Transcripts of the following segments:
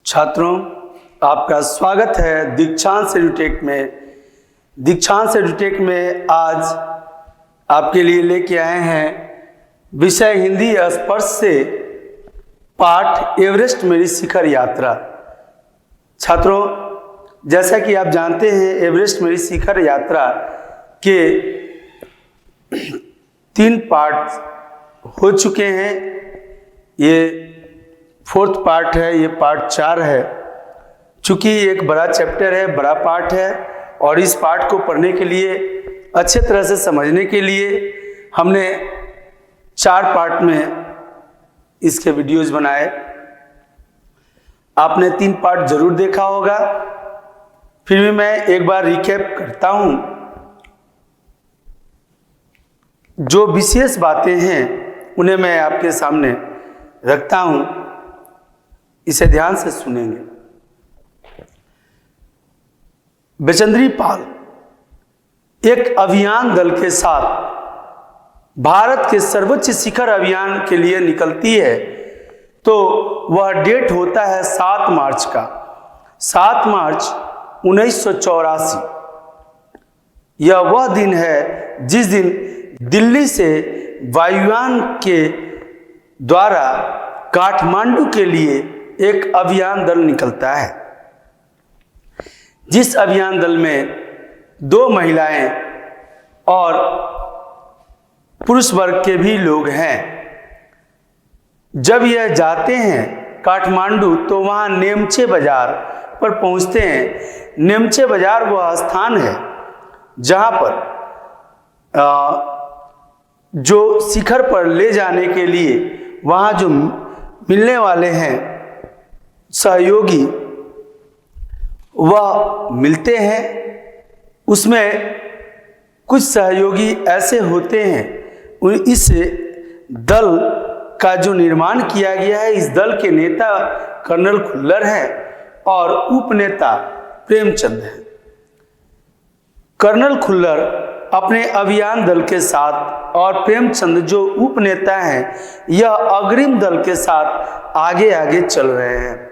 छात्रों, आपका स्वागत है दीक्षांत एडुटेक में। दीक्षांत एडुटेक में आज आपके लिए लेके आए हैं विषय हिंदी स्पर्श से पाठ एवरेस्ट मेरी शिखर यात्रा। छात्रों, जैसा कि आप जानते हैं एवरेस्ट मेरी शिखर यात्रा के 3 पार्ट हो चुके हैं। ये 4th पार्ट है, ये पार्ट 4 है। चूंकि एक बड़ा चैप्टर है, बड़ा पार्ट है और इस पार्ट को पढ़ने के लिए, अच्छे तरह से समझने के लिए हमने 4 पार्ट में इसके वीडियोज बनाए। आपने 3 पार्ट जरूर देखा होगा, फिर भी मैं एक बार रिकैप करता हूं। जो विशेष बातें हैं उन्हें मैं आपके सामने रखता हूं, इसे ध्यान से सुनेंगे। बचेंद्री पाल एक अभियान दल के साथ भारत के सर्वोच्च शिखर अभियान के लिए निकलती है, तो वह डेट होता है 7 मार्च का। 7 मार्च 1984 यह वह दिन है जिस दिन दिल्ली से वायुयान के द्वारा काठमांडू के लिए एक अभियान दल निकलता है, जिस अभियान दल में 2 महिलाएं और पुरुष वर्ग के भी लोग हैं। जब यह जाते हैं काठमांडू तो वहां नेमचे बाजार पर पहुंचते हैं। नेमचे बाजार वह स्थान है जहां पर जो शिखर पर ले जाने के लिए वहां जो मिलने वाले हैं सहयोगी वह मिलते हैं। उसमें कुछ सहयोगी ऐसे होते हैं, इस दल का जो निर्माण किया गया है, इस दल के नेता कर्नल खुल्लर है और उपनेता प्रेमचंद है। कर्नल खुल्लर अपने अभियान दल के साथ और प्रेमचंद जो उपनेता हैं, यह अग्रिम दल के साथ आगे आगे चल रहे हैं।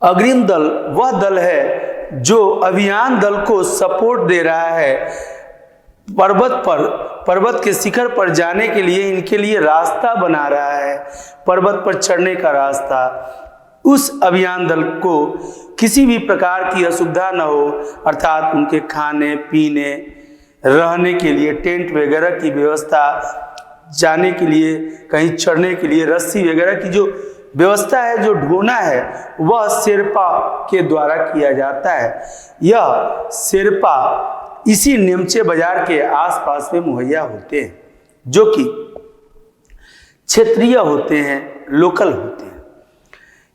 अग्रिम दल वह दल है जो अभियान दल को सपोर्ट दे रहा है। पर्वत के शिखर पर जाने के लिए इनके लिए रास्ता बना रहा है, पर्वत पर चढ़ने का रास्ता। उस अभियान दल को किसी भी प्रकार की असुविधा न हो, अर्थात उनके खाने पीने रहने के लिए टेंट वगैरह की व्यवस्था, जाने के लिए कहीं चढ़ने के लिए रस्सी वगैरह की जो व्यवस्था है, जो ढोना है, वह शेरपा के द्वारा किया जाता है। यह शेरपा इसी नेमचे बाजार के आसपास में मुहैया होते हैं, जो कि क्षेत्रीय होते हैं, लोकल होते हैं।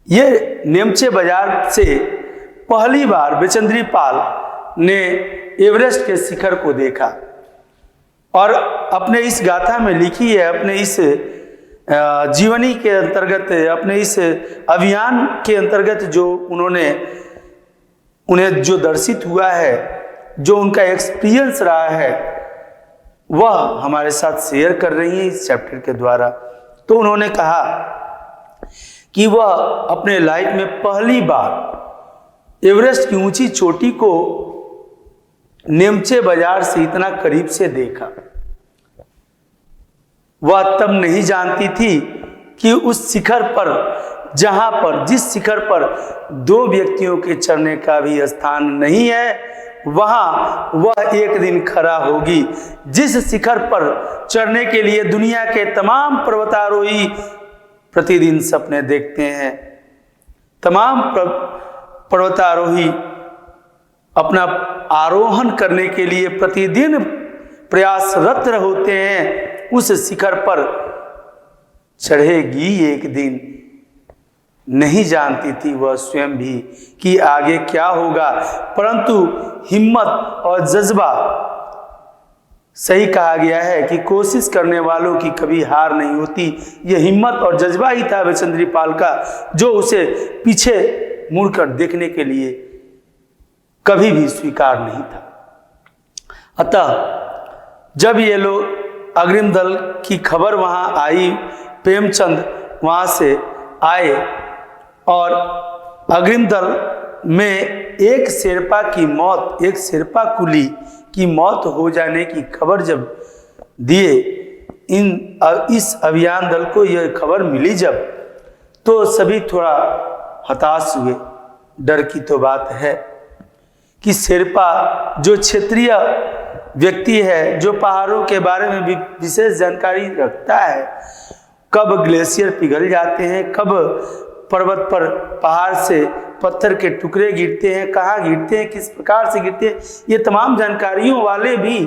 ये नेमचे बाजार से पहली बार बचेंद्री पाल ने एवरेस्ट के शिखर को देखा और अपने इस गाथा में लिखी है, अपने इस जीवनी के अंतर्गत, अपने इस अभियान के अंतर्गत जो उन्हें जो दर्शित हुआ है, जो उनका एक्सपीरियंस रहा है, वह हमारे साथ शेयर कर रही है इस चैप्टर के द्वारा। तो उन्होंने कहा कि वह अपने लाइफ में पहली बार एवरेस्ट की ऊंची चोटी को नेमचे बाजार से इतना करीब से देखा। वह तब नहीं जानती थी कि उस शिखर पर, जहां पर, जिस शिखर पर 2 व्यक्तियों के चढ़ने का भी स्थान नहीं है, वहां वह एक दिन खड़ा होगी। जिस शिखर पर चढ़ने के लिए दुनिया के तमाम पर्वतारोही प्रतिदिन सपने देखते हैं, तमाम पर्वतारोही अपना आरोहण करने के लिए प्रतिदिन प्रयासरत होते हैं, उस शिखर पर चढ़ेगी एक दिन। नहीं जानती थी वह स्वयं भी कि आगे क्या होगा, परंतु हिम्मत और जज्बा, सही कहा गया है कि कोशिश करने वालों की कभी हार नहीं होती। यह हिम्मत और जज्बा ही था बचेंद्री पाल का, जो उसे पीछे मुड़कर देखने के लिए कभी भी स्वीकार नहीं था। अतः जब ये लोग अग्रिम दल की खबर वहां आई, प्रेमचंद वहां से आए और अग्रिम दल में एक शेरपा की मौत, एक शेरपा कुली की मौत हो जाने की खबर जब दिए, इस अभियान दल को यह खबर मिली जब, तो सभी थोड़ा हताश हुए। डर की तो बात है कि शेरपा जो क्षेत्रीय व्यक्ति है, जो पहाड़ों के बारे में भी विशेष जानकारी रखता है, कब ग्लेशियर पिघल जाते हैं, कब पर्वत पर पहाड़ से पत्थर के टुकड़े गिरते हैं, कहाँ गिरते हैं, किस प्रकार से गिरते हैं, ये तमाम जानकारियों वाले भी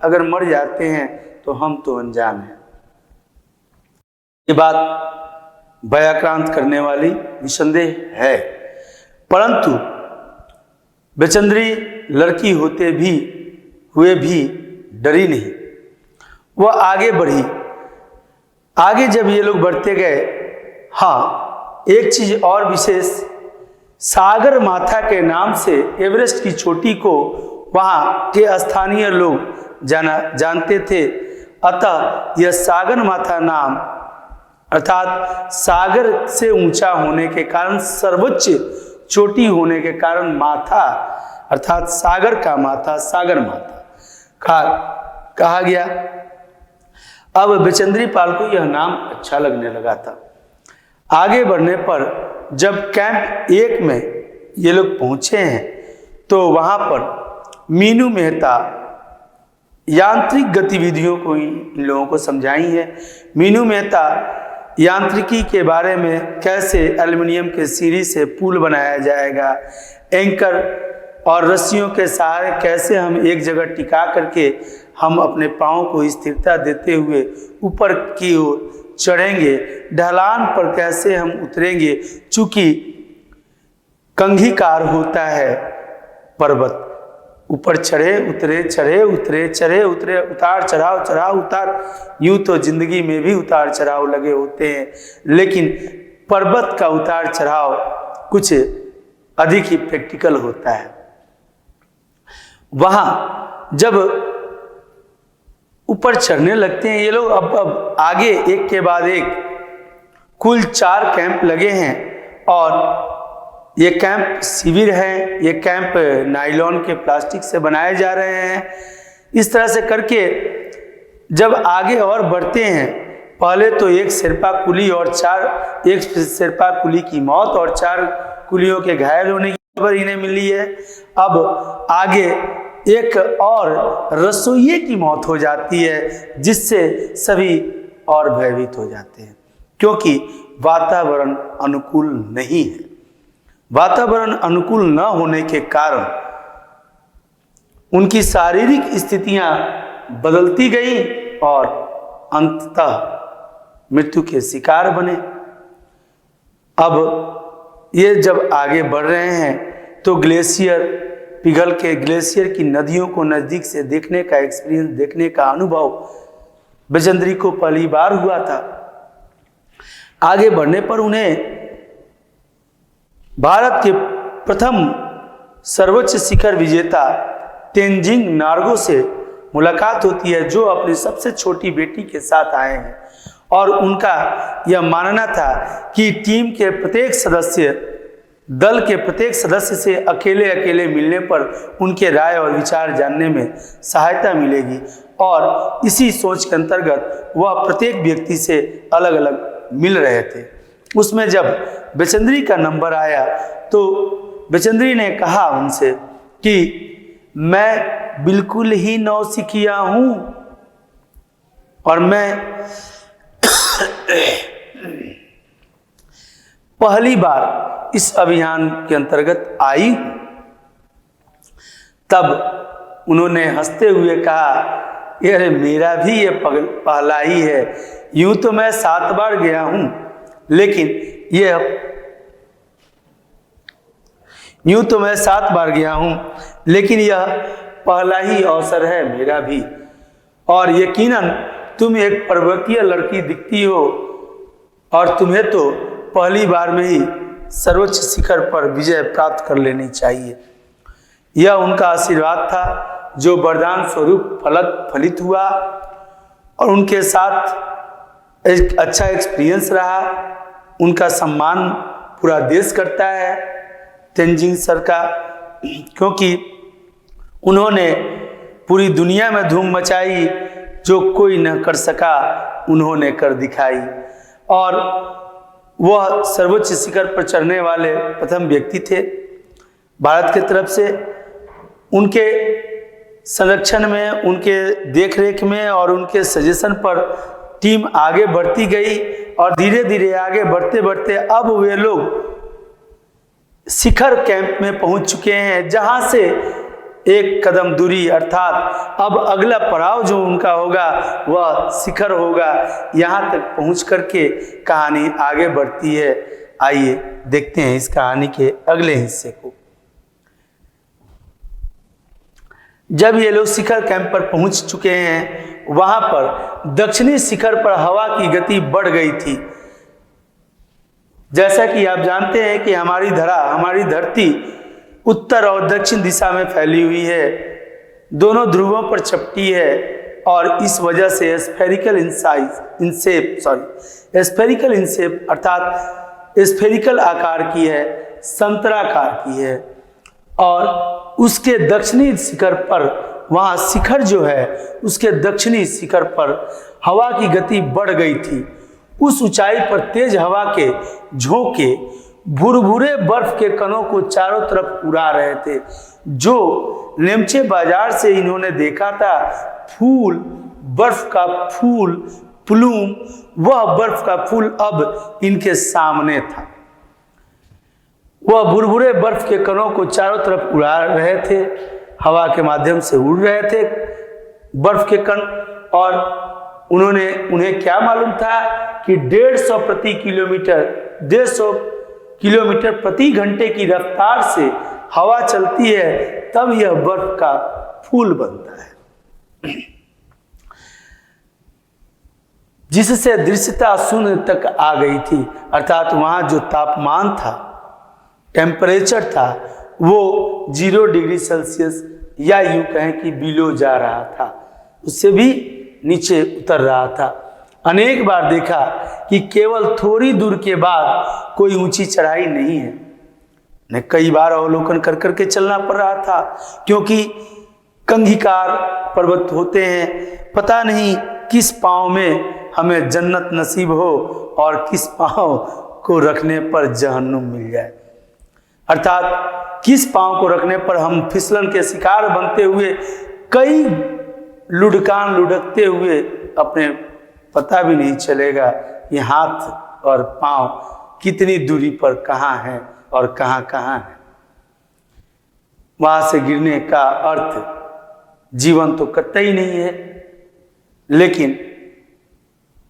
अगर मर जाते हैं तो हम तो अनजान हैं। ये बात भयाक्रांत करने वाली निसंदेह है, परंतु बचेंद्री लड़की होते भी हुए भी डरी नहीं। वह आगे बढ़ी। आगे जब ये लोग बढ़ते गए, हाँ, एक चीज और विशेष, सागर माथा के नाम से एवरेस्ट की चोटी को वहाँ के स्थानीय लोग जानते थे। अतः यह सागर माथा नाम अर्थात सागर से ऊंचा होने के कारण, सर्वोच्च चोटी होने के कारण माथा अर्थात सागर का माथा, सागर माथा कहा गया। अब बचेंद्री पाल को यह नाम अच्छा लगने लगा था। आगे बढ़ने पर जब कैंप 1 में ये लोग पहुंचे हैं तो वहां पर मीनू मेहता यांत्रिक गतिविधियों को इन लोगों को समझाई है। मीनू मेहता यांत्रिकी के बारे में, कैसे एल्युमिनियम के सीरी से पुल बनाया जाएगा, एंकर और रस्सियों के सहारे कैसे हम एक जगह टिका करके हम अपने पाँव को स्थिरता देते हुए ऊपर की ओर चढ़ेंगे, ढलान पर कैसे हम उतरेंगे, चूंकि कंघीकार होता है पर्वत, ऊपर चढ़े उतरे, चढ़े उतरे, चढ़े उतरे, उतार चढ़ाव, चढ़ाव उतार। यूं तो जिंदगी में भी उतार चढ़ाव लगे होते हैं, लेकिन पर्वत का उतार चढ़ाव कुछ अधिक ही प्रैक्टिकल होता है। वहां जब ऊपर चढ़ने लगते हैं ये लोग, अब आगे एक के बाद एक कुल 4 कैंप लगे हैं और ये कैंप शिविर है, ये कैंप नायलॉन के प्लास्टिक से बनाए जा रहे हैं। इस तरह से करके जब आगे और बढ़ते हैं, पहले तो एक शेरपा कुली और एक शेरपा कुली की मौत और 4 कुलियों के घायल होने की खबर इन्हें मिली है। अब आगे एक और रसोइये की मौत हो जाती है, जिससे सभी और भयभीत हो जाते हैं, क्योंकि वातावरण अनुकूल नहीं है। वातावरण अनुकूल न होने के कारण उनकी शारीरिक स्थितियां बदलती गई और अंततः मृत्यु के शिकार बने। अब ये जब आगे बढ़ रहे हैं तो ग्लेशियर पिघल के, ग्लेशियर की नदियों को नजदीक से देखने का एक्सपीरियंस, देखने का अनुभव बचेंद्री को पहली बार हुआ था। आगे बढ़ने पर उन्हें भारत के प्रथम सर्वोच्च शिखर विजेता तेंजिंग नार्गो से मुलाकात होती है, जो अपनी सबसे छोटी बेटी के साथ आए हैं। और उनका यह मानना था कि टीम के प्रत्येक सदस्य, दल के प्रत्येक सदस्य से अकेले अकेले मिलने पर उनके राय और विचार जानने में सहायता मिलेगी, और इसी सोच के अंतर्गत वह प्रत्येक व्यक्ति से अलग अलग मिल रहे थे। उसमें जब बचेंद्री का नंबर आया तो बचेंद्री ने कहा उनसे कि मैं बिल्कुल ही नौसिखिया हूं और मैं पहली बार इस अभियान के अंतर्गत आई हूं। तब उन्होंने हंसते हुए कहा, अरे मेरा भी ये पहला ही है, यूं तो मैं 7 बार गया हूं, लेकिन यूं तो मैं 7 बार गया हूं, लेकिन यह पहला ही अवसर है मेरा भी। और यकीनन तुम एक पर्वतीय लड़की दिखती हो और तुम्हें तो पहली बार में ही सर्वोच्च शिखर पर विजय प्राप्त कर लेनी चाहिए। यह उनका आशीर्वाद था जो वरदान स्वरूप फलित हुआ, और उनके साथ एक अच्छा एक्सपीरियंस रहा। उनका सम्मान पूरा देश करता है तेंजिंग सर का, क्योंकि उन्होंने पूरी दुनिया में धूम मचाई, जो कोई न कर सका उन्होंने कर दिखाई। और वह सर्वोच्च शिखर पर चढ़ने वाले प्रथम व्यक्ति थे भारत की तरफ से। उनके संरक्षण में, उनके देखरेख में और उनके सजेशन पर टीम आगे बढ़ती गई और धीरे धीरे आगे बढ़ते बढ़ते अब वे लोग शिखर कैंप में पहुंच चुके हैं, जहां से एक कदम दूरी अर्थात अब अगला पड़ाव जो उनका होगा वह शिखर होगा। यहां तक पहुंच करके कहानी आगे बढ़ती है। आइए देखते हैं इस कहानी के अगले हिस्से को। जब ये लोग शिखर कैंप पर पहुंच चुके हैं, वहां पर दक्षिणी शिखर पर हवा की गति बढ़ गई थी। जैसा कि आप जानते हैं कि हमारी धरती उत्तर और दक्षिण दिशा में फैली हुई है, दोनों ध्रुवों पर चपटी है और इस वजह से स्फेरिकल इंसेप अर्थात स्फेरिकल आकार की है, संतराकार की है। और उसके दक्षिणी शिखर पर, वहाँ शिखर जो है उसके दक्षिणी शिखर पर हवा की गति बढ़ गई थी। उस ऊंचाई पर तेज हवा के झोंके भुरभुरे बर्फ के कणों को चारों तरफ उड़ा रहे थे। जो लेमचे बाजार से इन्होंने देखा था फूल, बर्फ का फूल प्लूम, वह बर्फ का फूल अब इनके सामने था। वह भुरभुरे बर्फ के कणों को चारों तरफ उड़ा रहे थे, हवा के माध्यम से उड़ रहे थे बर्फ के कण। और उन्हें क्या मालूम था कि 150 किलोमीटर प्रति घंटे की रफ्तार से हवा चलती है, तब यह बर्फ का फूल बनता है, जिससे दृश्यता शून्य तक आ गई थी। अर्थात वहां जो तापमान था, टेम्परेचर था, वो 0 डिग्री सेल्सियस या यूं कहें कि बिलो जा रहा था, उससे भी नीचे उतर रहा था। अनेक बार देखा कि केवल थोड़ी दूर के बाद कोई ऊंची चढ़ाई नहीं है। ने कई बार अवलोकन कर करके चलना पड़ रहा था, क्योंकि कंघीकार पर्वत होते हैं, पता नहीं किस पांव में हमें जन्नत नसीब हो और किस पांव को रखने पर जहन्नुम मिल जाए। अर्थात किस पांव को रखने पर हम फिसलन के शिकार बनते हुए, कई लुढ़कान लुढ़कते हुए अपने पता भी नहीं चलेगा कि हाथ और पांव कितनी दूरी पर कहाँ है और कहाँ कहाँ है। वहां से गिरने का अर्थ जीवन तो कतई नहीं है, लेकिन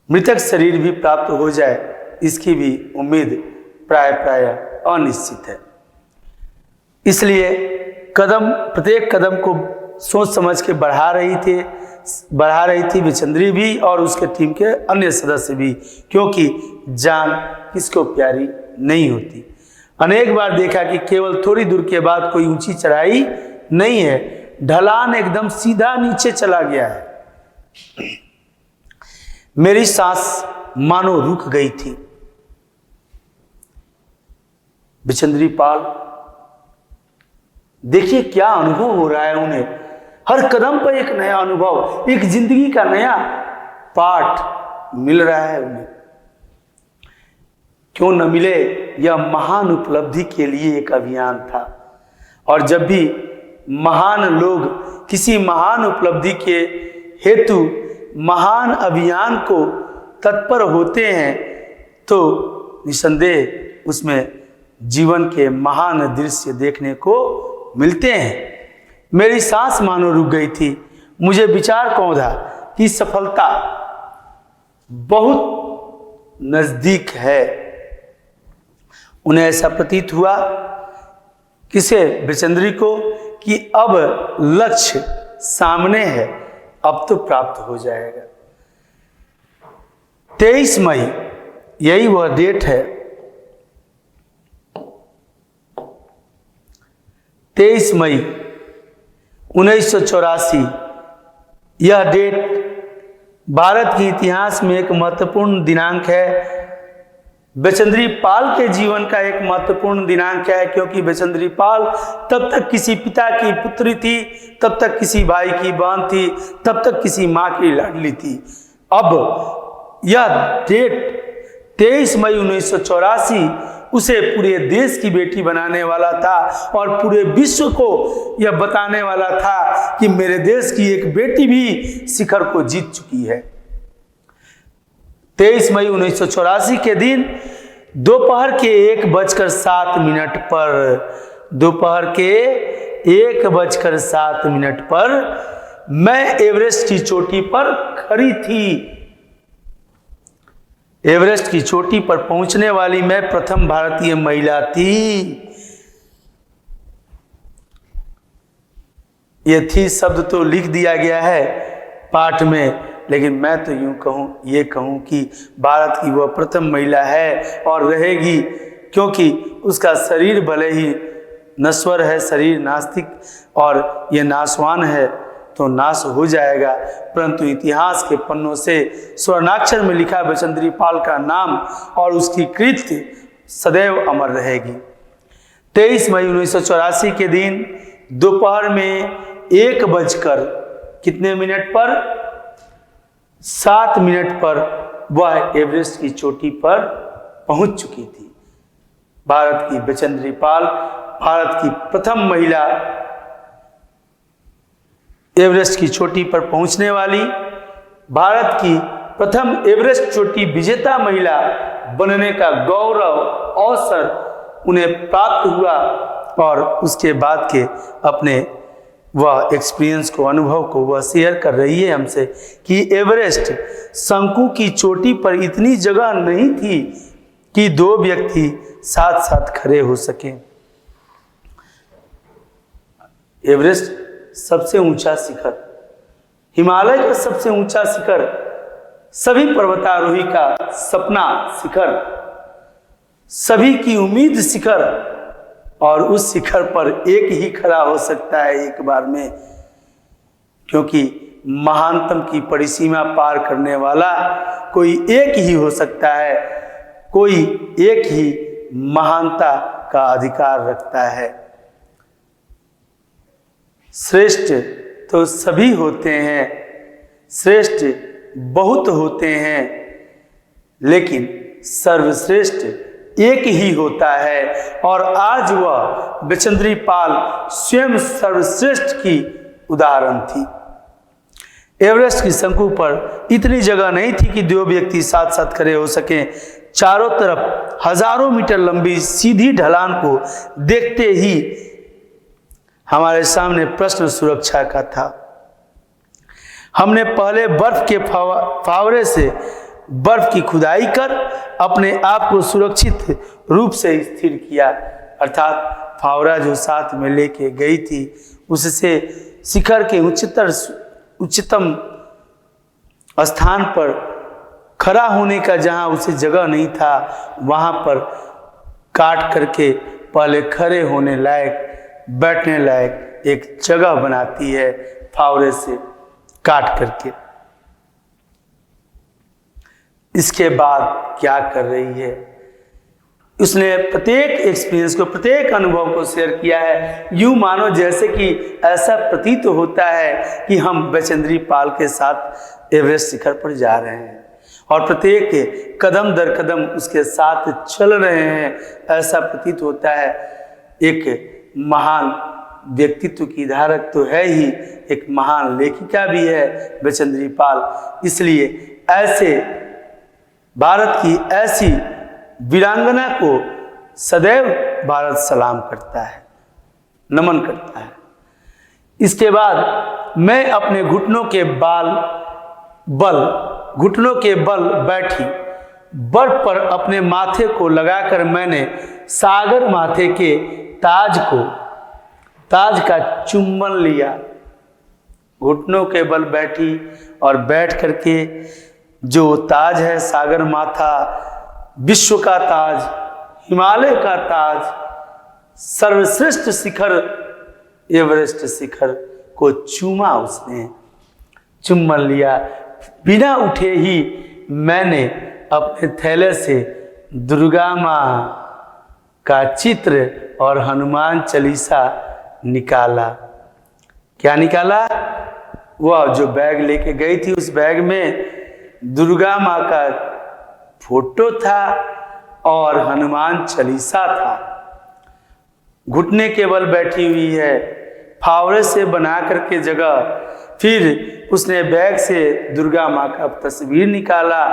मृतक शरीर भी प्राप्त हो जाए इसकी भी उम्मीद प्राय अनिश्चित है। इसलिए प्रत्येक कदम को सोच समझ के बढ़ा रही थी विचंद्री भी और उसके टीम के अन्य सदस्य भी, क्योंकि जान किसको प्यारी नहीं होती। अनेक बार देखा कि केवल थोड़ी दूर के बाद कोई ऊंची चढ़ाई नहीं है, ढलान एकदम सीधा नीचे चला गया है। मेरी सांस मानो रुक गई थी। बिचंद्री पाल देखिए क्या अनुभव हो रहा है उन्हें, हर कदम पर एक नया अनुभव, एक जिंदगी का नया पाठ मिल रहा है उन्हें। क्यों न मिले, यह महान उपलब्धि के लिए एक अभियान था। और जब भी महान लोग किसी महान उपलब्धि के हेतु महान अभियान को तत्पर होते हैं, तो निसंदेह उसमें जीवन के महान दृश्य देखने को मिलते हैं। मेरी सांस मानो रुक गई थी। मुझे विचार कौंधा कि सफलता बहुत नजदीक है। उन्हें ऐसा प्रतीत हुआ, किसे, बिचंद्री को, कि अब लक्ष्य सामने है, अब तो प्राप्त हो जाएगा। 23 मई यही वह डेट है। 23 मई 1984 यह डेट भारत के इतिहास में एक महत्वपूर्ण दिनांक है। बचेंद्री पाल के जीवन का एक महत्वपूर्ण दिनांक है, क्योंकि बचेंद्री पाल तब तक किसी पिता की पुत्री थी, तब तक किसी भाई की बहन थी, तब तक किसी माँ की लाडली थी। अब यह डेट 23 मई 1984 उसे पूरे देश की बेटी बनाने वाला था और पूरे विश्व को यह बताने वाला था कि मेरे देश की एक बेटी भी शिखर को जीत चुकी है। 23 मई 1984 के दिन दोपहर के 1:07 पर मैं एवरेस्ट की चोटी पर खड़ी थी। एवरेस्ट की चोटी पर पहुंचने वाली मैं प्रथम भारतीय महिला थी। यह थी शब्द तो लिख दिया गया है पाठ में, लेकिन मैं तो ये कहूं कि भारत की वह प्रथम महिला है और रहेगी, क्योंकि उसका शरीर भले ही नश्वर है, शरीर नास्तिक और ये नाशवान है तो नाश हो जाएगा, परंतु इतिहास के पन्नों से स्वर्णाक्षर में लिखा बचेंद्री पाल का नाम और उसकी कृत्य सदैव अमर रहेगी। 23 मई 1984 के दिन दोपहर में 1:07 पर वह एवरेस्ट की चोटी पर पहुंच चुकी थी। भारत की बचेंद्री पाल भारत की प्रथम महिला, एवरेस्ट की चोटी पर पहुंचने वाली, भारत की प्रथम एवरेस्ट चोटी विजेता महिला बनने का गौरव अवसर उन्हें प्राप्त हुआ और उसके बाद के अपने वह एक्सपीरियंस को, अनुभव को वह शेयर कर रही है हमसे कि एवरेस्ट शंकु की चोटी पर इतनी जगह नहीं थी कि दो व्यक्ति साथ साथ खड़े हो सके। एवरेस्ट सबसे ऊंचा शिखर, हिमालय का सबसे ऊंचा शिखर, सभी पर्वतारोही का सपना शिखर, सभी की उम्मीद शिखर, और उस शिखर पर एक ही खड़ा हो सकता है एक बार में, क्योंकि महानतम की परिसीमा पार करने वाला कोई एक ही हो सकता है, कोई एक ही महानता का अधिकार रखता है। श्रेष्ठ तो सभी होते हैं, श्रेष्ठ बहुत होते हैं, लेकिन सर्वश्रेष्ठ एक ही होता है, और आज वह बचेंद्री पाल स्वयं सर्वश्रेष्ठ की उदाहरण थी। एवरेस्ट की शंकु पर इतनी जगह नहीं थी कि दो व्यक्ति साथ साथ खड़े हो सकें। चारों तरफ हजारों मीटर लंबी सीधी ढलान को देखते ही हमारे सामने प्रश्न सुरक्षा का था। हमने पहले बर्फ के फावरे से बर्फ की खुदाई कर अपने आप को सुरक्षित रूप से स्थिर किया, अर्थात फावरा जो साथ में लेके गई थी उससे शिखर के उच्चतम स्थान पर खड़ा होने का, जहां उसे जगह नहीं था वहां पर काट करके पहले खड़े होने लायक, बैठने लायक एक जगह बनाती है फावरे से काट करके। इसके बाद क्या कर रही है, उसने प्रत्येक एक्सपीरियंस को, प्रत्येक अनुभव को शेयर किया है। यूं मानो जैसे कि ऐसा प्रतीत होता है कि हम बचेंद्री पाल के साथ एवरेस्ट शिखर पर जा रहे हैं और प्रत्येक कदम दर कदम उसके साथ चल रहे हैं, ऐसा प्रतीत होता है। एक महान व्यक्तित्व की धारक तो है ही, एक महान लेखिका भी है बचेंद्री पाल। इसलिए ऐसे भारत की ऐसी वीरांगना को सदैव भारत सलाम करता है, नमन करता है। इसके बाद मैं अपने घुटनों के बल बैठी, बर्फ पर अपने माथे को लगाकर मैंने सागर माथे के ताज का चुम्बन लिया। घुटनों के बल बैठी और बैठ करके जो ताज है, सागर माथा, विश्व का ताज, हिमालय का ताज, सर्वश्रेष्ठ शिखर एवरेस्ट शिखर को चूमा, उसने चुम्बन लिया। बिना उठे ही मैंने अपने थैले से दुर्गा माँ का चित्र और हनुमान चालीसा निकाला। क्या निकाला? वह जो बैग लेके गई थी उस बैग में दुर्गा माँ का फोटो था और हनुमान चालीसा था। घुटने के बल बैठी हुई है, फावड़े से बना करके जगह। फिर उसने बैग से दुर्गा माँ का तस्वीर निकाला,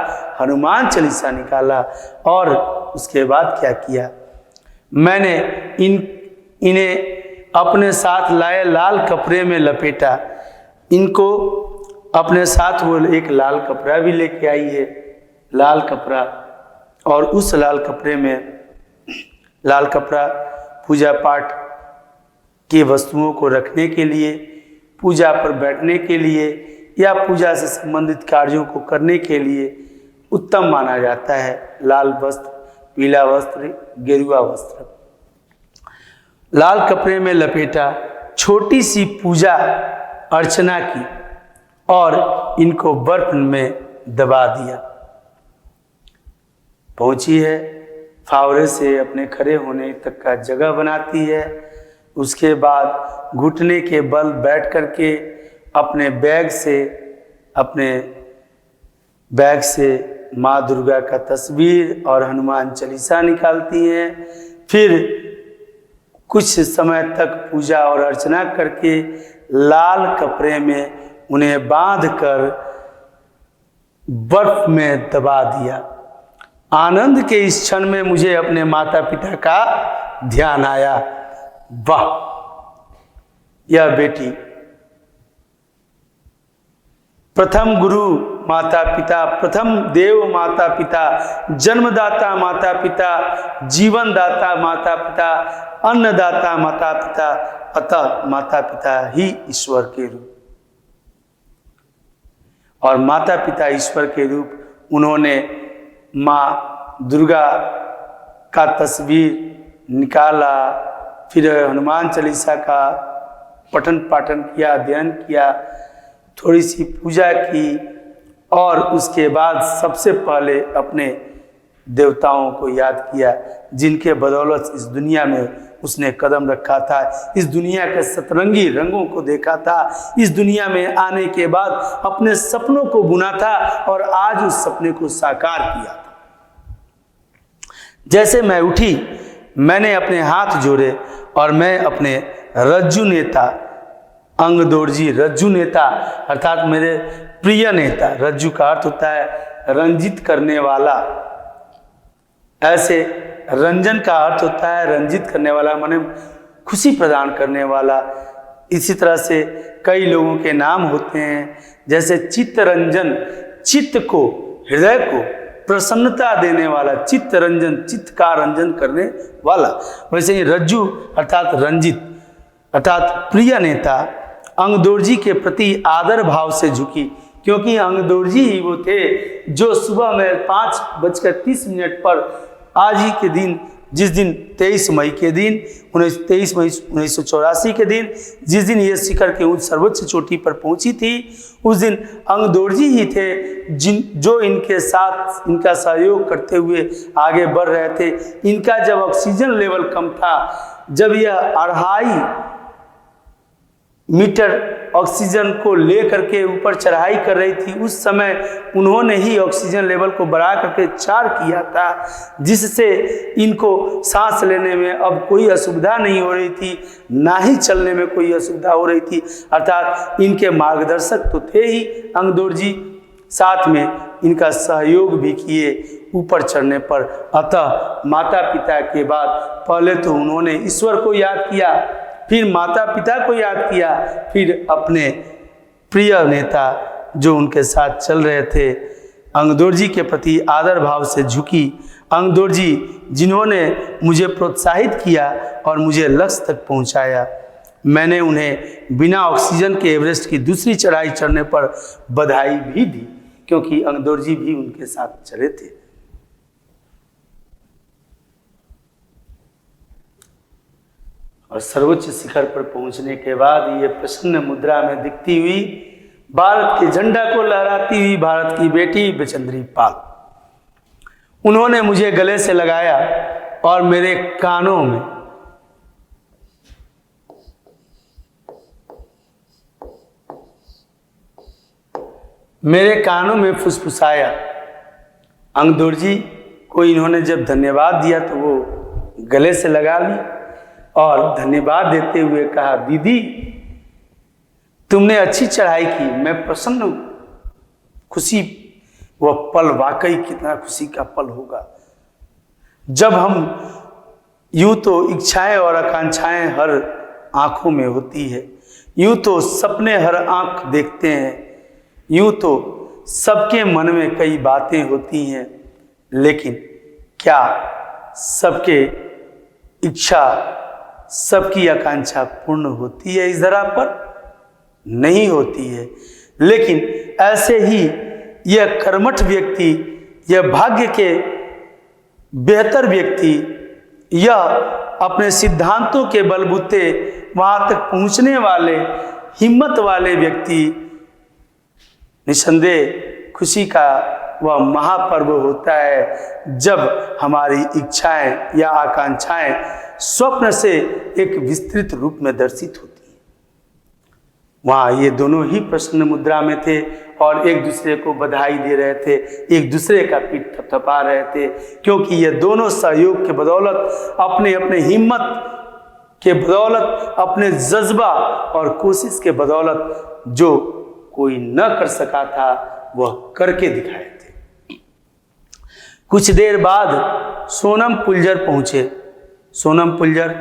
हनुमान चालीसा निकाला और उसके बाद क्या किया? मैंने इन्हें अपने साथ लाए लाल कपड़े में लपेटा। इनको अपने साथ वो एक लाल कपड़ा भी लेके आई है, लाल कपड़ा। और उस लाल कपड़े में, लाल कपड़ा पूजा पाठ की वस्तुओं को रखने के लिए, पूजा पर बैठने के लिए या पूजा से संबंधित कार्यों को करने के लिए उत्तम माना जाता है। लाल वस्त्र, पीला वस्त्र, गेरुआ वस्त्र, लाल कपड़े में लपेटा, छोटी सी पूजा अर्चना की और इनको बर्फ में दबा दिया। पहुंची है, फावड़े से अपने खड़े होने तक का जगह बनाती है। उसके बाद घुटने के बल बैठ करके अपने बैग से माँ दुर्गा का तस्वीर और हनुमान चालीसा निकालती हैं। फिर कुछ समय तक पूजा और अर्चना करके लाल कपड़े में उन्हें बांधकर बर्फ में दबा दिया। आनंद के इस क्षण में मुझे अपने माता पिता का ध्यान आया। वाह, यह बेटी प्रथम गुरु माता पिता, प्रथम देव माता पिता, जन्मदाता माता पिता, जीवनदाता माता पिता, अन्नदाता माता पिता, अतः माता पिता ही ईश्वर के रूप। और माता पिता ईश्वर के रूप उन्होंने माँ दुर्गा का तस्वीर निकाला, फिर हनुमान चालीसा का पठन पाठन किया, अध्ययन किया, थोड़ी सी पूजा की और उसके बाद सबसे पहले अपने देवताओं को याद किया जिनके बदौलत इस दुनिया में उसने कदम रखा था, इस दुनिया के सतरंगी रंगों को देखा था, इस दुनिया में आने के बाद अपने सपनों को बुना था और आज उस सपने को साकार किया था। जैसे मैं उठी, मैंने अपने हाथ जोड़े और मैं अपने रज्जु नेता अंगदोरजी, रज्जु नेता अर्थात मेरे प्रिय नेता, रज्जु का अर्थ होता है रंजित करने वाला, ऐसे रंजन का अर्थ होता है रंजित करने वाला, माने खुशी प्रदान करने वाला। इसी तरह से कई लोगों के नाम होते हैं, जैसे चित्त रंजन, चित्त को, हृदय को प्रसन्नता देने वाला, चित्त रंजन, चित्त का रंजन करने वाला। वैसे ही रज्जु अर्थात रंजित अर्थात प्रिय नेता अंगदोरजी के प्रति आदर भाव से झुकी, क्योंकि अंगदोरजी ही वो थे जो सुबह में 5:30 पर आज ही के दिन, जिस दिन 23 मई के दिन 23 मई 1984 के दिन जिस दिन ये शिखर के उच्च सर्वोच्च चोटी पर पहुंची थी, उस दिन अंगदोरजी ही थे जो इनके साथ इनका सहयोग करते हुए आगे बढ़ रहे थे। इनका जब ऑक्सीजन लेवल कम था, जब यह 2.5 मीटर ऑक्सीजन को लेकर के ऊपर चढ़ाई कर रही थी, उस समय उन्होंने ही ऑक्सीजन लेवल को बढ़ा करके 4 किया था, जिससे इनको सांस लेने में अब कोई असुविधा नहीं हो रही थी, ना ही चलने में कोई असुविधा हो रही थी। अर्थात इनके मार्गदर्शक तो थे ही अंगदोरजी, साथ में इनका सहयोग भी किए ऊपर चढ़ने पर। अतः माता पिता के बाद पहले तो उन्होंने ईश्वर को याद किया, फिर माता पिता को याद किया, फिर अपने प्रिय नेता जो उनके साथ चल रहे थे अंगदोरजी के प्रति आदर भाव से झुकी। अंगदोरजी जिन्होंने मुझे प्रोत्साहित किया और मुझे लक्ष्य तक पहुंचाया। मैंने उन्हें बिना ऑक्सीजन के एवरेस्ट की दूसरी चढ़ाई चढ़ने पर बधाई भी दी, क्योंकि अंगदोरजी भी उनके साथ चले थे। और सर्वोच्च शिखर पर पहुंचने के बाद ये प्रसन्न मुद्रा में दिखती हुई, भारत के झंडा को लहराती हुई भारत की बेटी बचेंद्री पाल, उन्होंने मुझे गले से लगाया और मेरे कानों में फुसफुसाया। अंगदोर जी को इन्होंने जब धन्यवाद दिया तो वो गले से लगा ली और धन्यवाद देते हुए कहा, दीदी तुमने अच्छी चढ़ाई की, मैं प्रसन्न हूं। खुशी, वह पल वाकई कितना खुशी का पल होगा जब हम यूं तो इच्छाएं और आकांक्षाएं हर आंखों में होती है, यूं तो सपने हर आंख देखते हैं, यूं तो सबके मन में कई बातें होती हैं, लेकिन क्या सबके इच्छा, सबकी आकांक्षा पूर्ण होती है इस धरा पर? नहीं होती है। लेकिन ऐसे ही यह कर्मठ व्यक्ति, यह भाग्य के बेहतर व्यक्ति, यह अपने सिद्धांतों के बलबूते वहां तक पहुंचने वाले हिम्मत वाले व्यक्ति निसंदेह खुशी का वह महापर्व होता है जब हमारी इच्छाएं या आकांक्षाएं स्वप्न से एक विस्तृत रूप में दर्शित होती हैं। वहां ये दोनों ही प्रसन्न मुद्रा में थे और एक दूसरे को बधाई दे रहे थे, एक दूसरे का पीठ थपथपा रहे थे, क्योंकि ये दोनों सहयोग के बदौलत, अपने अपने हिम्मत के बदौलत, अपने जज्बा और कोशिश के बदौलत जो कोई न कर सका था वह करके दिखाए थे। कुछ देर बाद सोनम पुलजर पहुंचे। सोनम पुलजर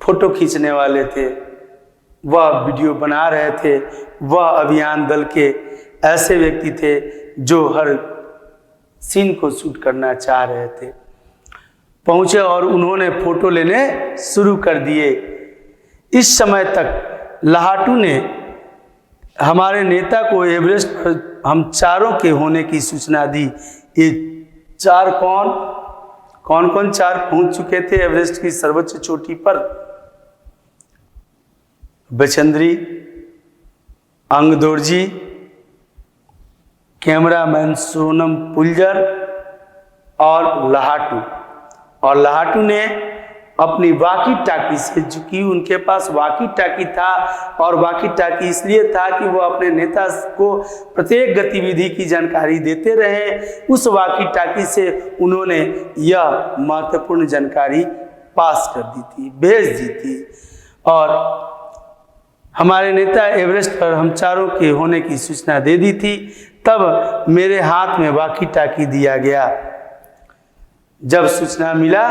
फोटो खींचने वाले थे, वह वीडियो बना रहे थे, वह अभियान दल के ऐसे व्यक्ति थे जो हर सीन को शूट करना चाह रहे थे। पहुंचे और उन्होंने फोटो लेने शुरू कर दिए। इस समय तक लाहाटू ने हमारे नेता को एवरेस्ट पर हम चारों के होने की सूचना दी। ये चार कौन कौन चार पहुंच चुके थे एवरेस्ट की सर्वोच्च चोटी पर? बचेंद्री, अंगदोर जी, कैमरामैन सोनम पुलजर और लाहाटू। और लाहाटू ने अपनी वाकी टाकी से, चूंकि उनके पास वाकी टाकी था और वाकी टाकी इसलिए था कि वो अपने नेता को प्रत्येक गतिविधि की जानकारी देते रहे, उस वाकी टाकी से उन्होंने यह महत्वपूर्ण जानकारी पास कर दी थी, भेज दी थी। और हमारे नेता एवरेस्ट पर हम चारों के होने की सूचना दे दी थी। तब मेरे हाथ में वाकी टाकी दिया गया। जब सूचना मिला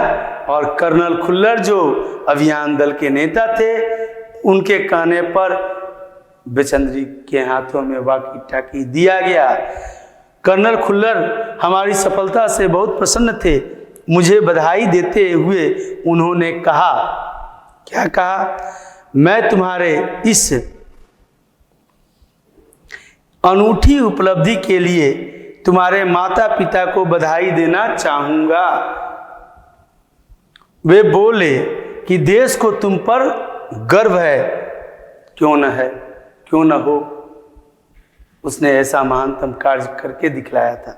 और कर्नल खुल्लर जो अभियान दल के नेता थे, उनके कहने पर बचेंद्री के हाथों में वाकी टाकी दिया गया। कर्नल खुल्लर हमारी सफलता से बहुत प्रसन्न थे। मुझे बधाई देते हुए उन्होंने कहा, क्या कहा? मैं तुम्हारे इस अनूठी उपलब्धि के लिए तुम्हारे माता पिता को बधाई देना चाहूंगा। वे बोले कि देश को तुम पर गर्व है। क्यों न हो, उसने ऐसा महानतम कार्य करके दिखलाया था।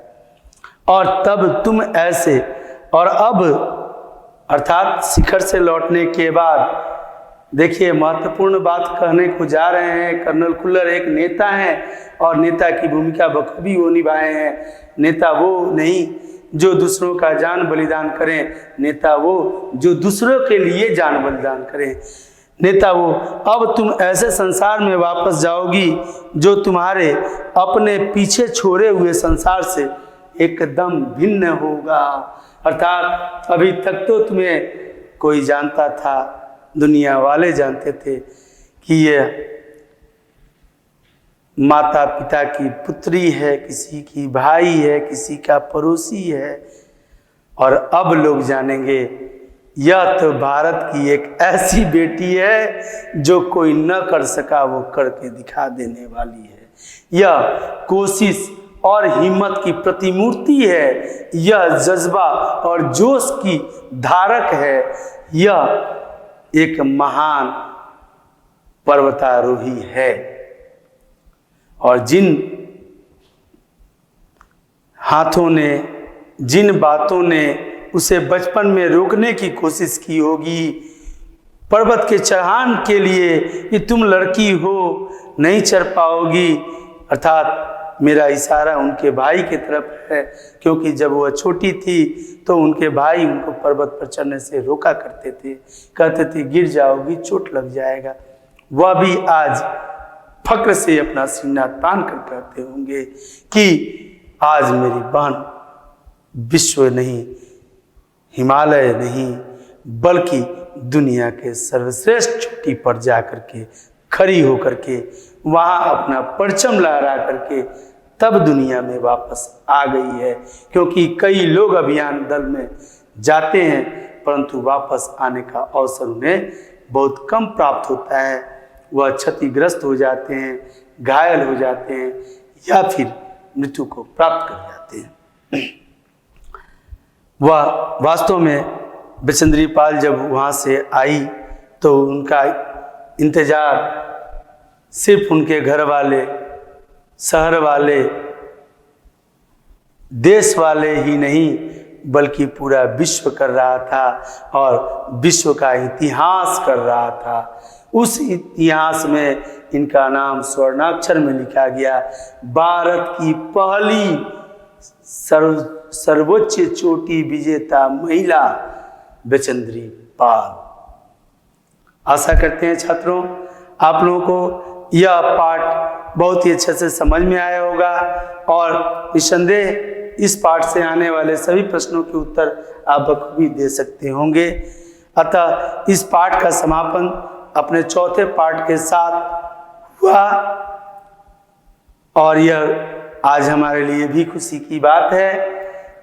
और तब तुम ऐसे, और अब अर्थात शिखर से लौटने के बाद, देखिए महत्वपूर्ण बात कहने को जा रहे हैं। कर्नल खुल्लर एक नेता हैं और नेता की भूमिका बखूबी वो निभाए हैं। नेता वो नहीं जो दूसरों का जान बलिदान करें, नेता वो जो दूसरों के लिए जान बलिदान करें। नेता वो, अब तुम ऐसे संसार में वापस जाओगी जो तुम्हारे अपने पीछे छोड़े हुए संसार से एकदम भिन्न होगा। अर्थात अभी तक तो तुम्हें कोई जानता था, दुनिया वाले जानते थे कि ये माता पिता की पुत्री है, किसी की भाई है, किसी का पड़ोसी है। और अब लोग जानेंगे यह तो भारत की एक ऐसी बेटी है जो कोई न कर सका वो करके दिखा देने वाली है। यह कोशिश और हिम्मत की प्रतिमूर्ति है, यह जज्बा और जोश की धारक है, यह एक महान पर्वतारोही है। और जिन हाथों ने, जिन बातों ने उसे बचपन में रोकने की कोशिश की होगी, पर्वत के चढ़ान के लिए कि तुम लड़की हो, नहीं चढ़ पाओगी, अर्थात मेरा इशारा उनके भाई की तरफ है, क्योंकि जब वह छोटी थी तो उनके भाई उनको पर्वत पर चढ़ने से रोका करते थे, कहते थे गिर जाओगी, चोट लग जाएगा। वह भी आज फक्र से अपना सीना तान कर कहते होंगे कि आज मेरी बहन विश्व नहीं, हिमालय नहीं, बल्कि दुनिया के सर्वश्रेष्ठ चोटी पर जा करके खड़ी होकर के वहाँ अपना परचम लहरा करके तब दुनिया में वापस आ गई है। क्योंकि कई लोग अभियान दल में जाते हैं परंतु वापस आने का अवसर उन्हें बहुत कम प्राप्त होता है। वह क्षतिग्रस्त हो जाते हैं, घायल हो जाते हैं या फिर मृत्यु को प्राप्त कर जाते हैं। वह वास्तव में बचेंद्री पाल जब वहाँ से आई तो उनका इंतजार सिर्फ उनके घर वाले, शहर वाले, देश वाले ही नहीं बल्कि पूरा विश्व कर रहा था और विश्व का इतिहास कर रहा था। उस इतिहास में इनका नाम स्वर्णाक्षर में लिखा गया, भारत की पहली सर्वोच्च चोटी विजेता महिला बचेंद्री पाल। आशा करते हैं छात्रों आप लोगों को यह पाठ बहुत ही अच्छे से समझ में आया होगा और निस्संदेह इस पाठ से आने वाले सभी प्रश्नों के उत्तर आप बखूबी दे सकते होंगे। अतः इस पाठ का समापन अपने चौथे पाठ के साथ हुआ और यह आज हमारे लिए भी खुशी की बात है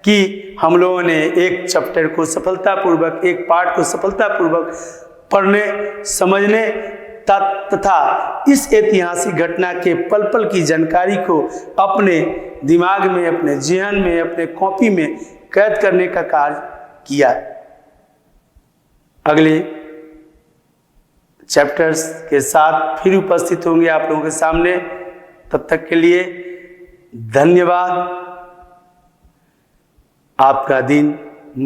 कि हम लोगों ने एक चैप्टर को सफलतापूर्वक, एक पाठ को सफलतापूर्वक पढ़ने, समझने तथा इस ऐतिहासिक घटना के पल पल की जानकारी को अपने दिमाग में, अपने जेहन में, अपने कॉपी में कैद करने का कार्य किया। अगले चैप्टर्स के साथ फिर उपस्थित होंगे आप लोगों के सामने। तब तक के लिए धन्यवाद। आपका दिन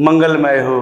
मंगलमय हो।